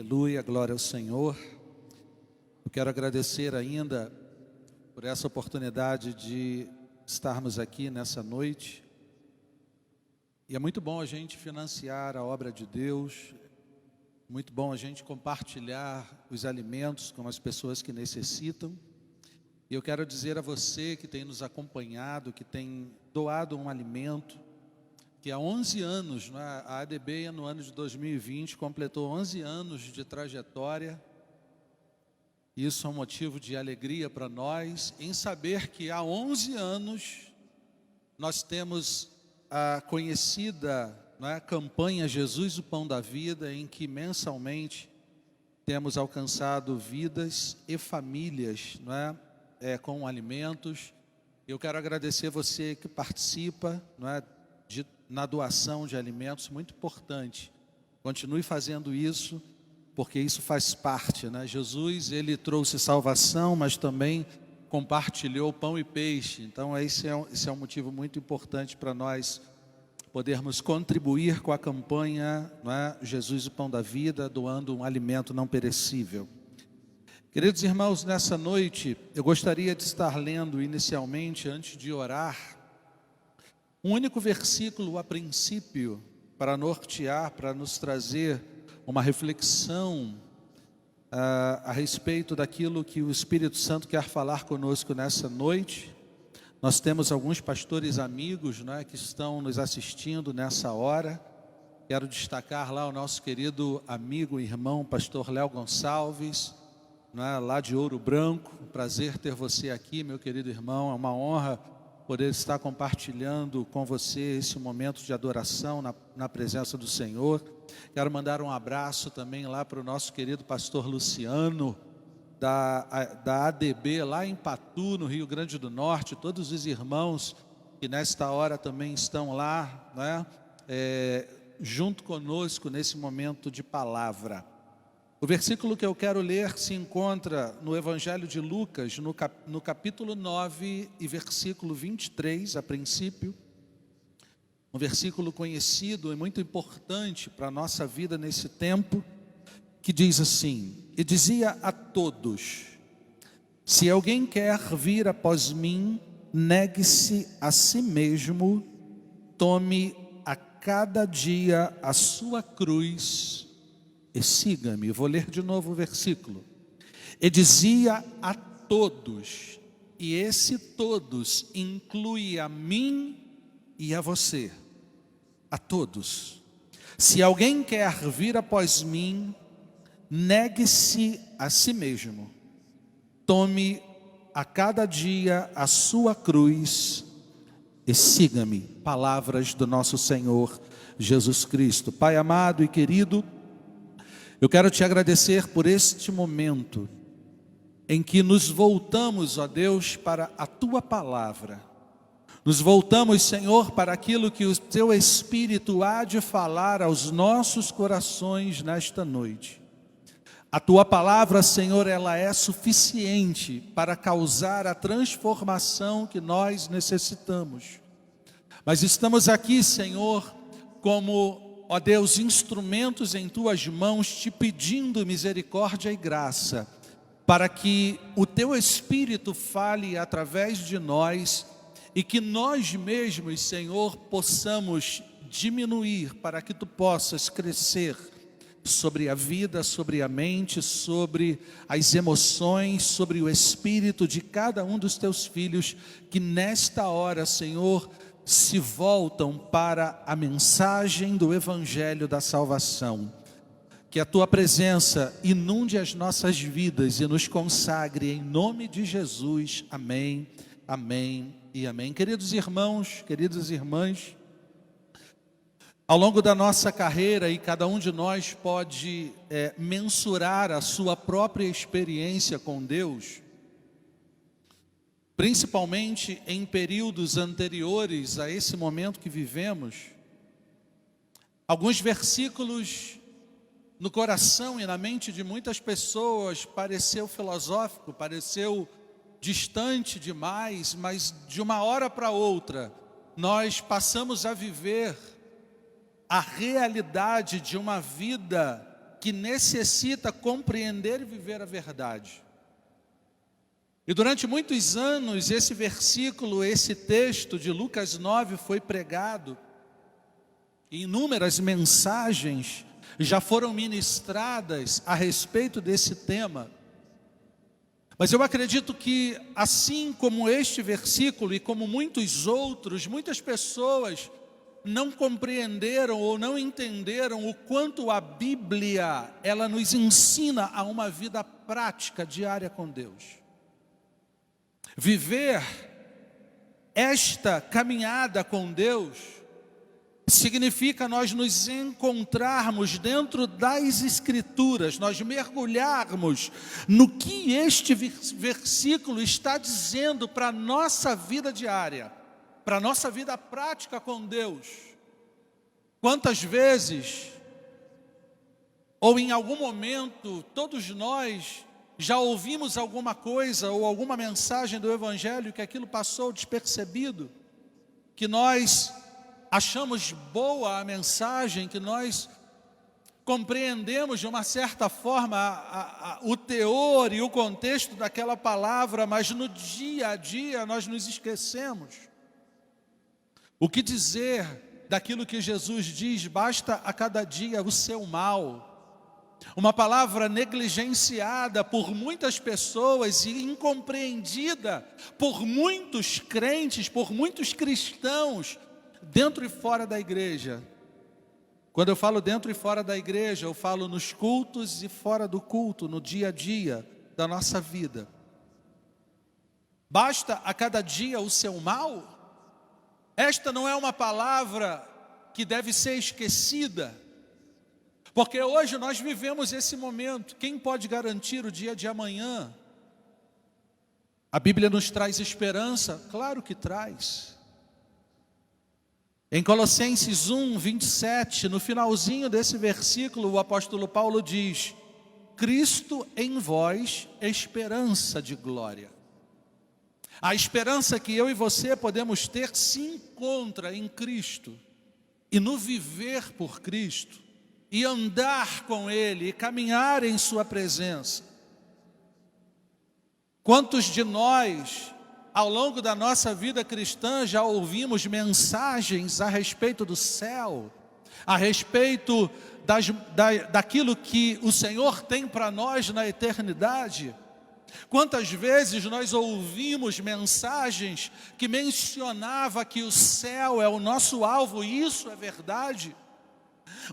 Aleluia, glória ao Senhor. Eu quero agradecer ainda por essa oportunidade de estarmos aqui nessa noite. E é muito bom a gente financiar a obra de Deus, muito bom a gente compartilhar os alimentos com as pessoas que necessitam. E eu quero dizer a você que tem nos acompanhado, que tem doado um alimento, que há 11 anos, a ADB no ano de 2020 completou 11 anos de trajetória. Isso é um motivo de alegria para nós, em saber que há 11 anos nós temos a conhecida campanha Jesus, o Pão da Vida, em que mensalmente temos alcançado vidas e famílias com alimentos. Eu quero agradecer você que participa na doação de alimentos, muito importante. Continue fazendo isso, porque isso faz parte, Jesus, ele trouxe salvação, mas também compartilhou pão e peixe. Então esse é um motivo muito importante para nós podermos contribuir com a campanha Jesus, o Pão da Vida, doando um alimento não perecível. Queridos irmãos, nessa noite eu gostaria de estar lendo inicialmente, antes de orar, um único versículo a princípio, para nortear, para nos trazer uma reflexão a respeito daquilo que o Espírito Santo quer falar conosco nessa noite. Nós temos alguns pastores amigos que estão nos assistindo nessa hora. Quero destacar lá o nosso querido amigo e irmão, pastor Léo Gonçalves, lá de Ouro Branco. Prazer ter você aqui, meu querido irmão. É uma honra poder estar compartilhando com você esse momento de adoração na presença do Senhor. Quero mandar um abraço também lá para o nosso querido pastor Luciano, da ADB, lá em Patu, no Rio Grande do Norte. Todos os irmãos que nesta hora também estão lá, junto conosco nesse momento de palavra. O versículo que eu quero ler se encontra no Evangelho de Lucas, no capítulo 9 e versículo 23, a princípio. Um versículo conhecido e muito importante para a nossa vida nesse tempo, que diz assim: e dizia a todos: se alguém quer vir após mim, negue-se a si mesmo, tome a cada dia a sua cruz e siga-me. Vou ler de novo o versículo. E dizia a todos, e esse todos inclui a mim e a você, a todos. Se alguém quer vir após mim, negue-se a si mesmo, tome a cada dia a sua cruz e siga-me. Palavras do nosso Senhor Jesus Cristo. Pai amado e querido, eu quero te agradecer por este momento em que nos voltamos, ó Deus, para a Tua Palavra. Nos voltamos, Senhor, para aquilo que o Teu Espírito há de falar aos nossos corações nesta noite. A Tua Palavra, Senhor, ela é suficiente para causar a transformação que nós necessitamos. Mas estamos aqui, Senhor, como, ó Deus, instrumentos em Tuas mãos, te pedindo misericórdia e graça, para que o Teu Espírito fale através de nós e que nós mesmos, Senhor, possamos diminuir para que Tu possas crescer sobre a vida, sobre a mente, sobre as emoções, sobre o espírito de cada um dos Teus filhos que nesta hora, Senhor, se voltam para a mensagem do Evangelho da salvação. Que a Tua presença inunde as nossas vidas e nos consagre em nome de Jesus. Amém, amém e amém. Queridos irmãos, queridas irmãs, ao longo da nossa carreira, e cada um de nós pode mensurar a sua própria experiência com Deus, principalmente em períodos anteriores a esse momento que vivemos, alguns versículos no coração e na mente de muitas pessoas pareceu filosófico, pareceu distante demais, mas de uma hora para outra nós passamos a viver a realidade de uma vida que necessita compreender e viver a verdade. E durante muitos anos, esse versículo, esse texto de Lucas 9 foi pregado. E inúmeras mensagens já foram ministradas a respeito desse tema. Mas eu acredito que, assim como este versículo e como muitos outros, muitas pessoas não compreenderam ou não entenderam o quanto a Bíblia, ela nos ensina a uma vida prática diária com Deus. Viver esta caminhada com Deus significa nós nos encontrarmos dentro das Escrituras, nós mergulharmos no que este versículo está dizendo para a nossa vida diária, para a nossa vida prática com Deus. Quantas vezes, ou em algum momento, todos nós já ouvimos alguma coisa ou alguma mensagem do Evangelho que aquilo passou despercebido, que nós achamos boa a mensagem, que nós compreendemos de uma certa forma o teor e o contexto daquela palavra, mas no dia a dia nós nos esquecemos. O que dizer daquilo que Jesus diz, basta a cada dia o seu mal? Uma palavra negligenciada por muitas pessoas e incompreendida por muitos crentes, por muitos cristãos, dentro e fora da igreja. Quando eu falo dentro e fora da igreja, eu falo nos cultos e fora do culto, no dia a dia da nossa vida. Basta a cada dia o seu mal? Esta não é uma palavra que deve ser esquecida, porque hoje nós vivemos esse momento. Quem pode garantir o dia de amanhã? A Bíblia nos traz esperança? Claro que traz. Em Colossenses 1, 27, no finalzinho desse versículo, o apóstolo Paulo diz: Cristo em vós, esperança de glória. A esperança que eu e você podemos ter se encontra em Cristo, e no viver por Cristo, e andar com Ele, e caminhar em sua presença. Quantos de nós, ao longo da nossa vida cristã, já ouvimos mensagens a respeito do céu, a respeito daquilo que o Senhor tem para nós na eternidade? Quantas vezes nós ouvimos mensagens que mencionava que o céu é o nosso alvo, e isso é verdade.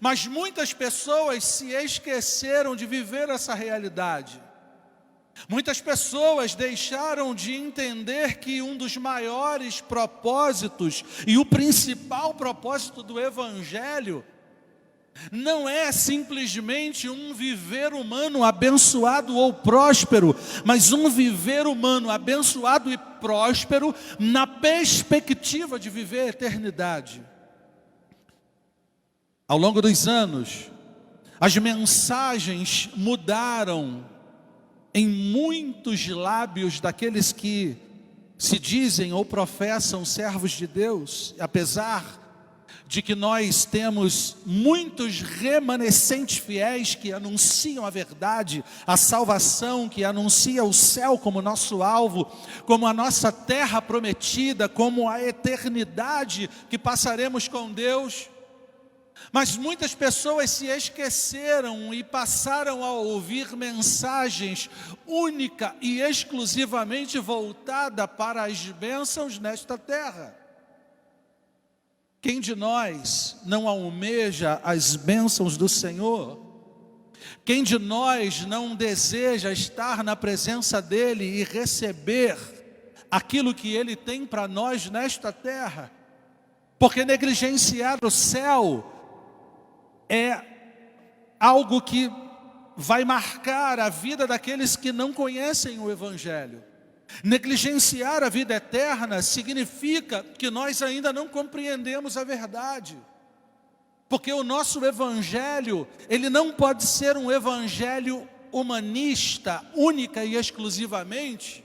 Mas muitas pessoas se esqueceram de viver essa realidade. Muitas pessoas deixaram de entender que um dos maiores propósitos e o principal propósito do Evangelho não é simplesmente um viver humano abençoado ou próspero, mas um viver humano abençoado e próspero na perspectiva de viver a eternidade. Ao longo dos anos, as mensagens mudaram em muitos lábios daqueles que se dizem ou professam servos de Deus, apesar de que nós temos muitos remanescentes fiéis que anunciam a verdade, a salvação, que anuncia o céu como nosso alvo, como a nossa terra prometida, como a eternidade que passaremos com Deus. Mas muitas pessoas se esqueceram e passaram a ouvir mensagens única e exclusivamente voltada para as bênçãos nesta terra. Quem de nós não almeja as bênçãos do Senhor? Quem de nós não deseja estar na presença dEle e receber aquilo que Ele tem para nós nesta terra? Porque negligenciar o céu é algo que vai marcar a vida daqueles que não conhecem o Evangelho. Negligenciar a vida eterna significa que nós ainda não compreendemos a verdade. Porque o nosso Evangelho, ele não pode ser um Evangelho humanista, única e exclusivamente.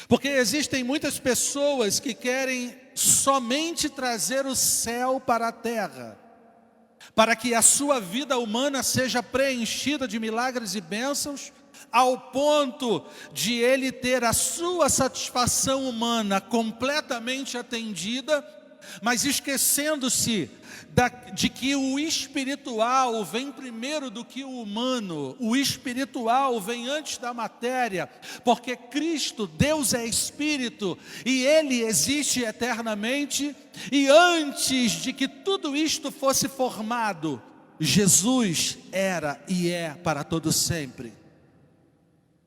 Porque existem muitas pessoas que querem somente trazer o céu para a terra. para que a sua vida humana seja preenchida de milagres e bênçãos, ao ponto de ele ter a sua satisfação humana completamente atendida, mas esquecendo-se de que o espiritual vem primeiro do que o humano, o espiritual vem antes da matéria, porque Cristo, Deus é Espírito, e Ele existe eternamente, e antes de que tudo isto fosse formado, Jesus era e é para todo sempre.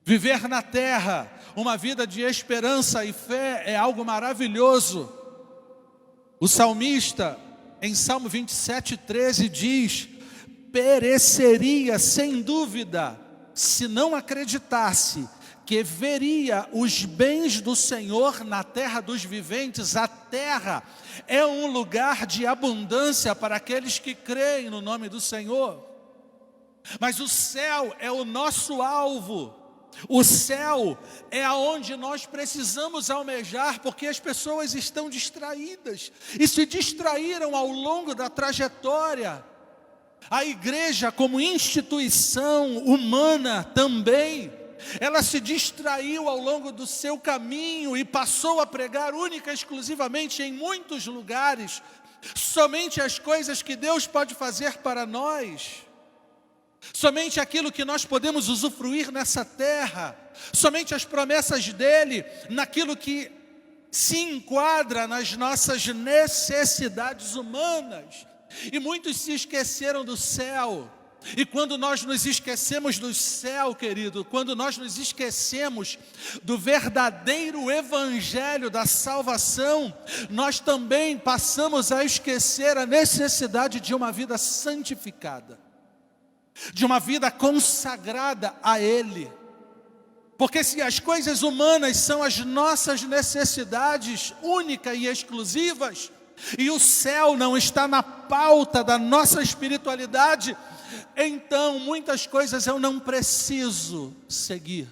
Viver na terra uma vida de esperança e fé é algo maravilhoso. O salmista, em Salmo 27:13 diz: pereceria sem dúvida, se não acreditasse que veria os bens do Senhor na terra dos viventes. A terra é um lugar de abundância para aqueles que creem no nome do Senhor. Mas o céu é o nosso alvo. O céu é aonde nós precisamos almejar, porque as pessoas estão distraídas e se distraíram ao longo da trajetória. A igreja, como instituição humana também, ela se distraiu ao longo do seu caminho e passou a pregar única e exclusivamente em muitos lugares somente as coisas que Deus pode fazer para nós, somente aquilo que nós podemos usufruir nessa terra, somente as promessas dele, naquilo que se enquadra nas nossas necessidades humanas. E muitos se esqueceram do céu. E quando nós nos esquecemos do céu, querido, quando nós nos esquecemos do verdadeiro evangelho da salvação, nós também passamos a esquecer a necessidade de uma vida santificada, de uma vida consagrada a Ele. Porque se as coisas humanas são as nossas necessidades únicas e exclusivas, e o céu não está na pauta da nossa espiritualidade, então muitas coisas eu não preciso seguir.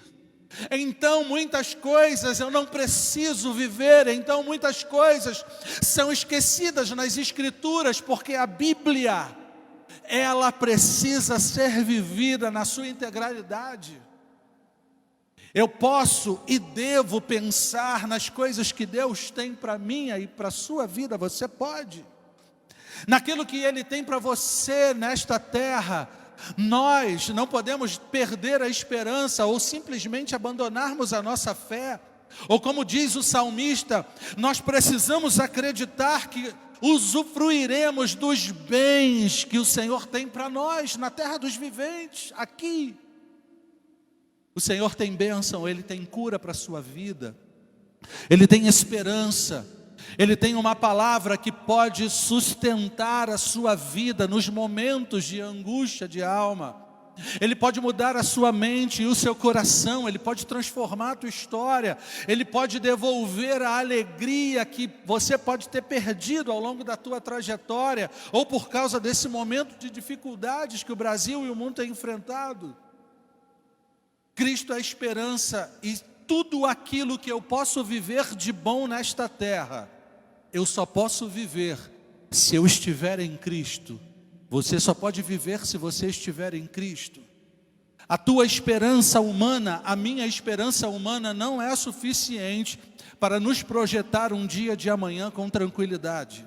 Então muitas coisas eu não preciso viver. Então muitas coisas são esquecidas nas Escrituras, porque a Bíblia, ela precisa ser vivida na sua integralidade. Eu posso e devo pensar nas coisas que Deus tem para mim e para a sua vida. Você pode. Naquilo que Ele tem para você nesta terra. Nós não podemos perder a esperança ou simplesmente abandonarmos a nossa fé. Ou como diz o salmista, nós precisamos acreditar que usufruiremos dos bens que o Senhor tem para nós na terra dos viventes, aqui. O Senhor tem bênção, Ele tem cura para a sua vida, Ele tem esperança, Ele tem uma palavra que pode sustentar a sua vida nos momentos de angústia de alma. Ele pode mudar a sua mente e o seu coração, Ele pode transformar a tua história, Ele pode devolver a alegria que você pode ter perdido ao longo da tua trajetória, ou por causa desse momento de dificuldades que o Brasil e o mundo têm enfrentado. Cristo é a esperança, e tudo aquilo que eu posso viver de bom nesta terra, eu só posso viver se eu estiver em Cristo. Você só pode viver se você estiver em Cristo. A tua esperança humana, a minha esperança humana não é suficiente para nos projetar um dia de amanhã com tranquilidade.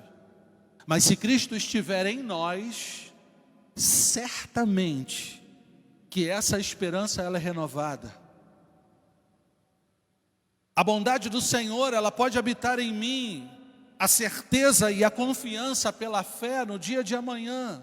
Mas se Cristo estiver em nós, certamente que essa esperança ela é renovada. A bondade do Senhor, ela pode habitar em mim, a certeza e a confiança pela fé no dia de amanhã.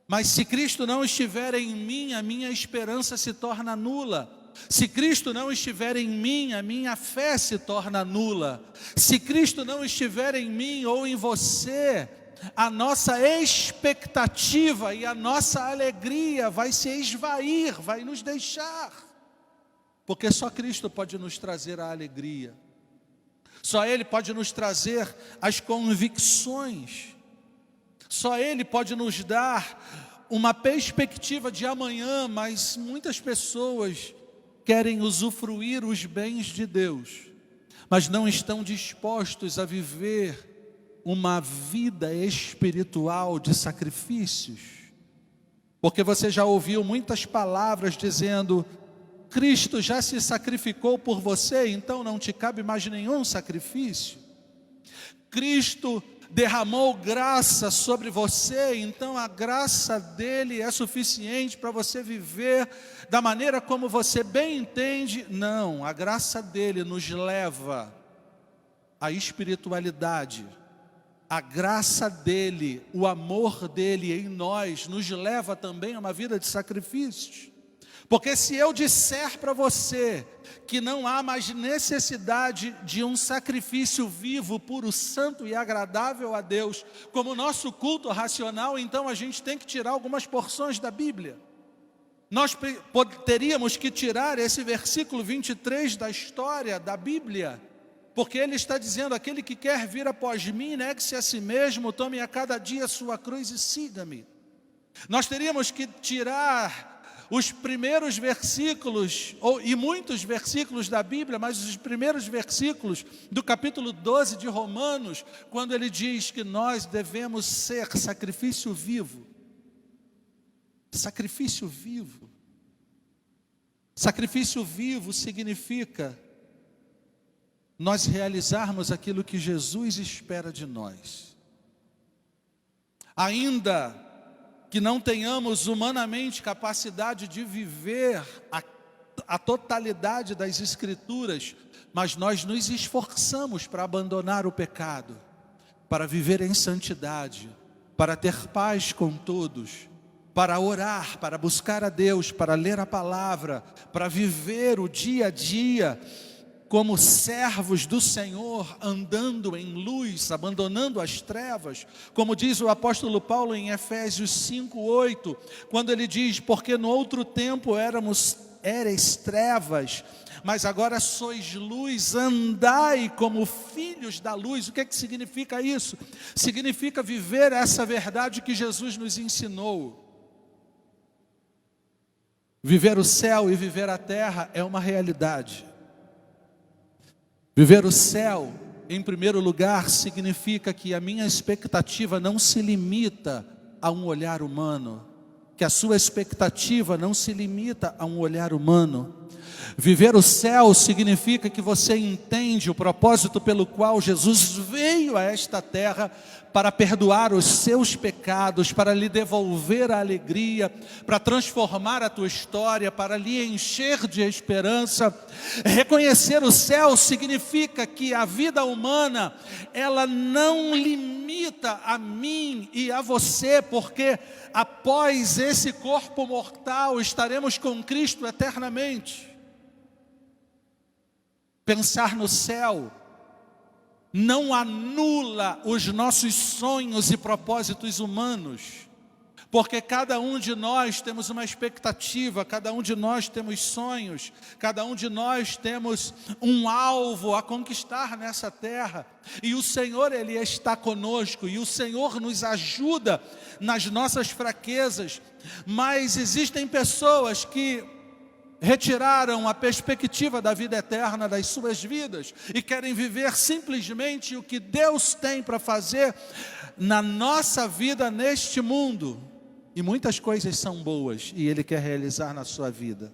Mas se Cristo não estiver em mim, a minha esperança se torna nula. Se Cristo não estiver em mim, a minha fé se torna nula. Se Cristo não estiver em mim ou em você, a nossa expectativa e a nossa alegria vai se esvair, vai nos deixar. Porque só Cristo pode nos trazer a alegria. Só Ele pode nos trazer as convicções. Só Ele pode nos dar uma perspectiva de amanhã, mas muitas pessoas querem usufruir os bens de Deus, mas não estão dispostos a viver uma vida espiritual de sacrifícios. Porque você já ouviu muitas palavras dizendo: Cristo já se sacrificou por você, então não te cabe mais nenhum sacrifício. Cristo derramou graça sobre você, então a graça dele é suficiente para você viver da maneira como você bem entende. Não, a graça dele nos leva à espiritualidade. A graça dele, o amor dele em nós, nos leva também a uma vida de sacrifícios. Porque se eu disser para você que não há mais necessidade de um sacrifício vivo, puro, santo e agradável a Deus, como nosso culto racional, então a gente tem que tirar algumas porções da Bíblia. Nós teríamos que tirar esse versículo 23 da história da Bíblia, porque ele está dizendo: aquele que quer vir após mim, negue-se a si mesmo, tome a cada dia a sua cruz e siga-me. Nós teríamos que tirar os primeiros versículos, e muitos versículos da Bíblia, mas os primeiros versículos do capítulo 12 de Romanos, quando ele diz que nós devemos ser sacrifício vivo. Sacrifício vivo. Sacrifício vivo significa nós realizarmos aquilo que Jesus espera de nós. Ainda que não tenhamos humanamente capacidade de viver a totalidade das Escrituras, mas nós nos esforçamos para abandonar o pecado, para viver em santidade, para ter paz com todos, para orar, para buscar a Deus, para ler a palavra, para viver o dia a dia como servos do Senhor, andando em luz, abandonando as trevas, como diz o apóstolo Paulo em Efésios 5:8, quando ele diz: porque no outro tempo erais trevas, mas agora sois luz, andai como filhos da luz. O que é que significa isso? Significa viver essa verdade que Jesus nos ensinou. Viver o céu e viver a terra é uma realidade. Viver o céu, em primeiro lugar, significa que a minha expectativa não se limita a um olhar humano, que a sua expectativa não se limita a um olhar humano. Viver o céu significa que você entende o propósito pelo qual Jesus veio a esta terra, para perdoar os seus pecados, para lhe devolver a alegria, para transformar a tua história, para lhe encher de esperança. Reconhecer o céu significa que a vida humana, ela não limita a mim e a você, porque após esse corpo mortal estaremos com Cristo eternamente. Pensar no céu não anula os nossos sonhos e propósitos humanos, porque cada um de nós temos uma expectativa, cada um de nós temos sonhos, cada um de nós temos um alvo a conquistar nessa terra, e o Senhor, Ele está conosco, e o Senhor nos ajuda nas nossas fraquezas, mas existem pessoas que retiraram a perspectiva da vida eterna das suas vidas e querem viver simplesmente o que Deus tem para fazer na nossa vida neste mundo. E muitas coisas são boas e Ele quer realizar na sua vida.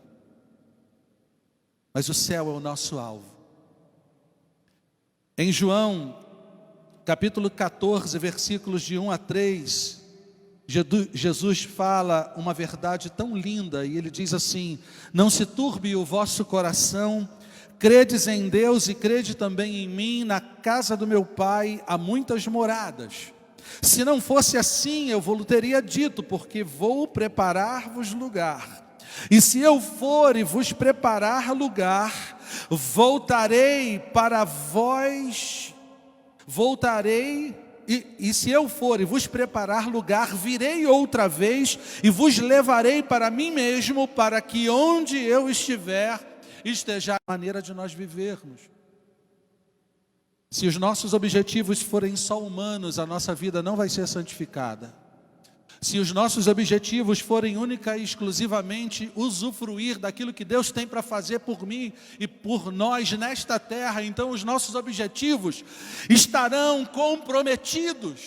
Mas o céu é o nosso alvo. Em João, capítulo 14, versículos de 1 a 3, Jesus fala uma verdade tão linda, e ele diz assim: não se turbe o vosso coração, credes em Deus e crede também em mim. Na casa do meu Pai há muitas moradas. Se não fosse assim, eu vou-lhe teria dito, porque vou preparar-vos lugar. E se eu for e vos preparar lugar, voltarei para vós, E se eu for e vos preparar lugar, virei outra vez e vos levarei para mim mesmo, para que onde eu estiver, esteja a maneira de nós vivermos. Se os nossos objetivos forem só humanos, a nossa vida não vai ser santificada. Se os nossos objetivos forem única e exclusivamente usufruir daquilo que Deus tem para fazer por mim e por nós nesta terra, então os nossos objetivos estarão comprometidos.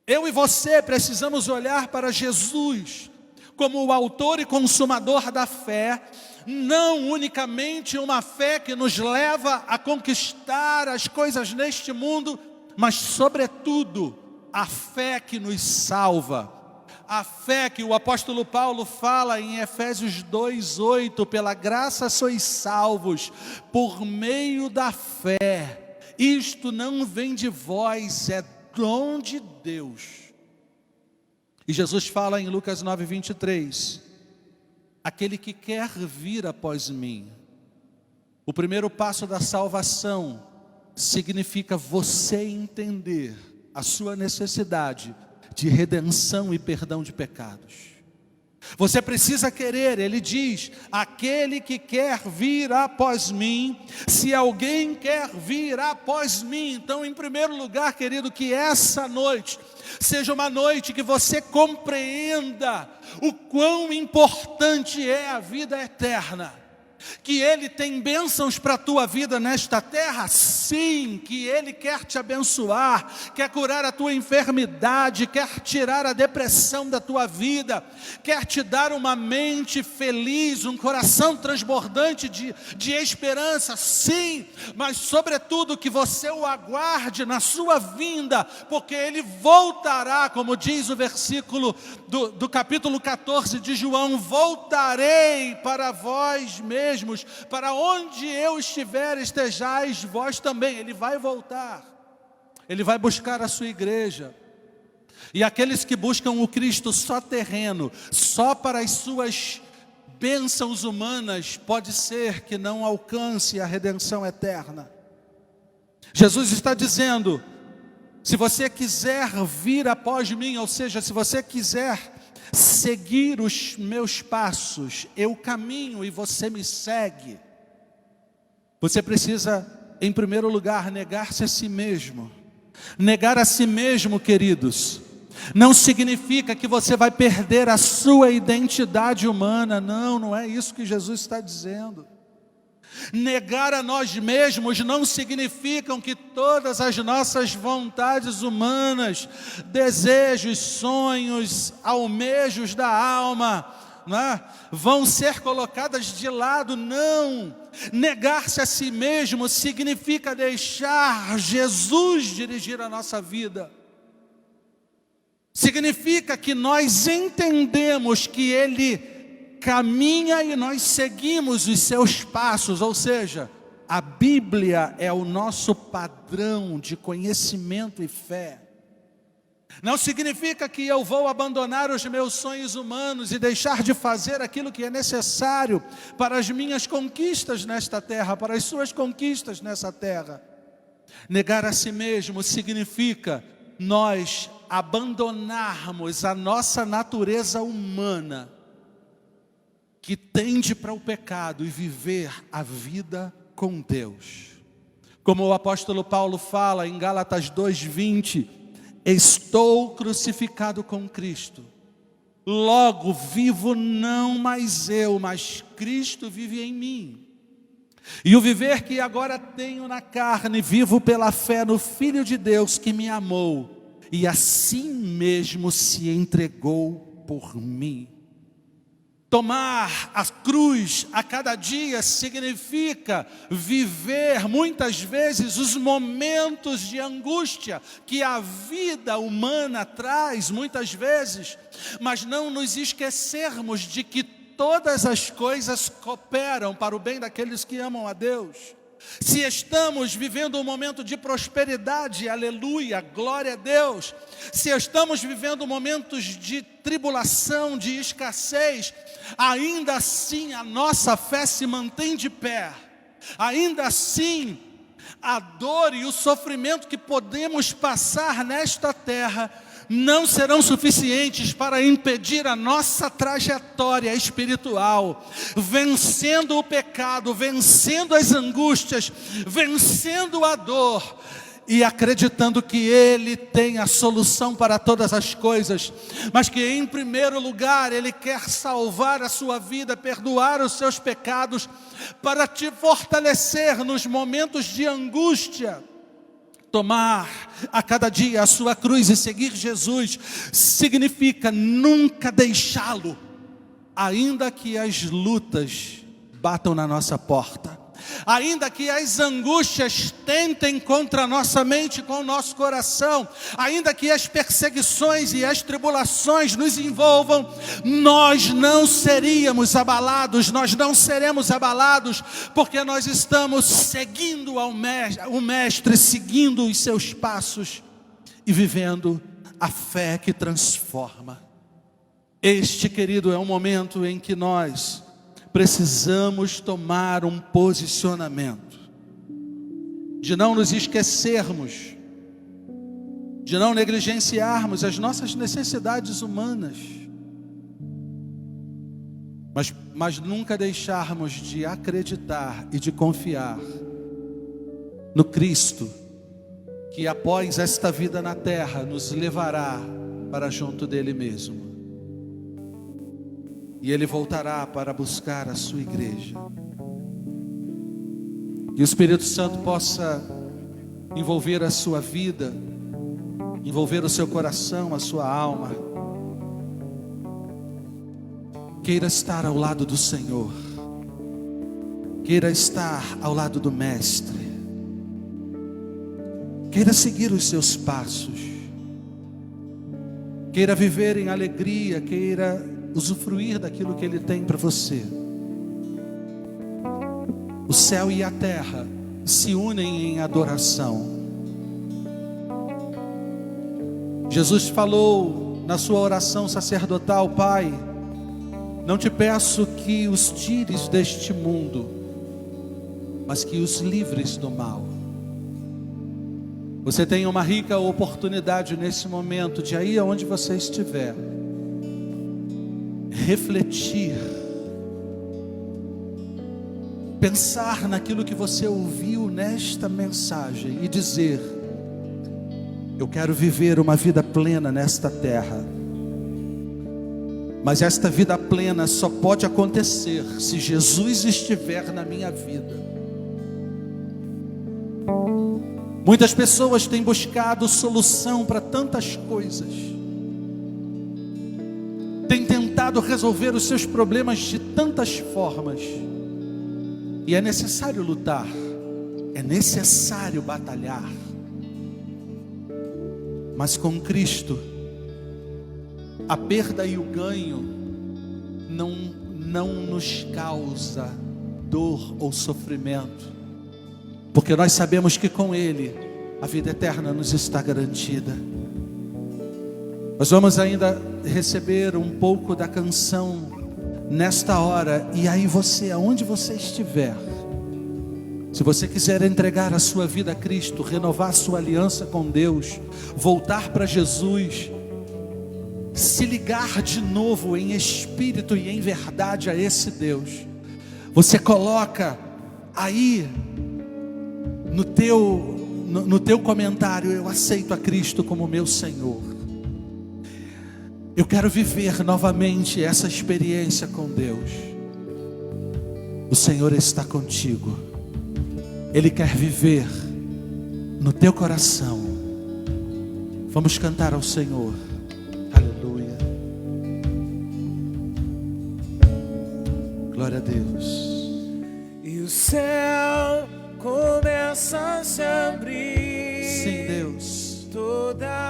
Eu e você precisamos olhar para Jesus como o autor e consumador da fé, não unicamente uma fé que nos leva a conquistar as coisas neste mundo, mas sobretudo a fé que nos salva, a fé que o apóstolo Paulo fala em Efésios 2:8, pela graça sois salvos, por meio da fé, isto não vem de vós, é dom de Deus. E Jesus fala em Lucas 9:23, aquele que quer vir após mim. O primeiro passo da salvação significa você entender a sua necessidade de redenção e perdão de pecados. Você precisa querer, ele diz, aquele que quer vir após mim, se alguém quer vir após mim. Então, em primeiro lugar, querido, que essa noite seja uma noite que você compreenda o quão importante é a vida eterna. Que Ele tem bênçãos para a tua vida nesta terra, sim, que Ele quer te abençoar, quer curar a tua enfermidade, quer tirar a depressão da tua vida, quer te dar uma mente feliz, um coração transbordante de esperança, sim, mas sobretudo que você o aguarde na sua vinda, porque Ele voltará, como diz o versículo do capítulo 14 de João, voltarei para vós mesmos, para onde eu estiver, estejais vós também. Ele vai voltar, Ele vai buscar a sua igreja, e aqueles que buscam o Cristo só terreno, só para as suas bênçãos humanas, pode ser que não alcance a redenção eterna. Jesus está dizendo, se você quiser vir após mim, ou seja, se você quiser seguir os meus passos, eu caminho e você me segue. Você precisa, em primeiro lugar, negar-se a si mesmo. Negar a si mesmo, queridos, não significa que você vai perder a sua identidade humana. Não, não é isso que Jesus está dizendo. Negar a nós mesmos não significa que todas as nossas vontades humanas, desejos, sonhos, almejos da alma, né, vão ser colocadas de lado. Não. Negar-se a si mesmo significa deixar Jesus dirigir a nossa vida. Significa que nós entendemos que Ele caminha e nós seguimos os seus passos, ou seja, a Bíblia é o nosso padrão de conhecimento e fé. Não significa que eu vou abandonar os meus sonhos humanos e deixar de fazer aquilo que é necessário para as minhas conquistas nesta terra, para as suas conquistas nessa terra. Negar a si mesmo significa nós abandonarmos a nossa natureza humana, que tende para o pecado, e viver a vida com Deus. Como o apóstolo Paulo fala em Gálatas 2:20, estou crucificado com Cristo, logo vivo não mais eu, mas Cristo vive em mim. E o viver que agora tenho na carne, vivo pela fé no Filho de Deus que me amou e assim mesmo se entregou por mim. Tomar a cruz a cada dia significa viver muitas vezes os momentos de angústia que a vida humana traz muitas vezes, mas não nos esquecermos de que todas as coisas cooperam para o bem daqueles que amam a Deus. Se estamos vivendo um momento de prosperidade, aleluia, glória a Deus. Se estamos vivendo momentos de tribulação, de escassez, ainda assim a nossa fé se mantém de pé. Ainda assim, a dor e o sofrimento que podemos passar nesta terra não serão suficientes para impedir a nossa trajetória espiritual, vencendo o pecado, vencendo as angústias, vencendo a dor e acreditando que Ele tem a solução para todas as coisas, mas que em primeiro lugar Ele quer salvar a sua vida, perdoar os seus pecados, para te fortalecer nos momentos de angústia. Tomar a cada dia a sua cruz e seguir Jesus significa nunca deixá-lo, ainda que as lutas batam na nossa porta, ainda que as angústias tentem contra a nossa mente, com o nosso coração, ainda que as perseguições e as tribulações nos envolvam, nós não seríamos abalados, nós não seremos abalados, porque nós estamos seguindo o Mestre, seguindo os seus passos e vivendo a fé que transforma. Este, querido, é um momento em que nós precisamos tomar um posicionamento, de não nos esquecermos, de não negligenciarmos as nossas necessidades humanas, mas nunca deixarmos de acreditar e de confiar no Cristo, que após esta vida na terra nos levará para junto dele mesmo. E Ele voltará para buscar a sua igreja. Que o Espírito Santo possa envolver a sua vida, envolver o seu coração, a sua alma. Queira estar ao lado do Senhor. Queira estar ao lado do Mestre. Queira seguir os seus passos. Queira viver em alegria, queira usufruir daquilo que Ele tem para você. O céu e a terra se unem em adoração. Jesus falou na sua oração sacerdotal: Pai, não te peço que os tires deste mundo, mas que os livres do mal. Você tem uma rica oportunidade nesse momento de, aí aonde você estiver, refletir, pensar naquilo que você ouviu nesta mensagem e dizer: eu quero viver uma vida plena nesta terra. Mas esta vida plena só pode acontecer se Jesus estiver na minha vida. Muitas pessoas têm buscado solução para tantas coisas, têm tentado resolver os seus problemas de tantas formas, e é necessário lutar, é necessário batalhar, mas com Cristo a perda e o ganho não nos causa dor ou sofrimento, porque nós sabemos que com Ele a vida eterna nos está garantida. Nós vamos ainda receber um pouco da canção nesta hora, e aí você, aonde você estiver, se você quiser entregar a sua vida a Cristo, renovar a sua aliança com Deus, voltar para Jesus, se ligar de novo em espírito e em verdade a esse Deus, você coloca aí no teu comentário: eu aceito a Cristo como meu Senhor. Eu quero viver novamente essa experiência com Deus. O Senhor está contigo. Ele quer viver no teu coração. Vamos cantar ao Senhor. Aleluia. Glória a Deus. E o céu começa a se abrir. Sim, Deus. Toda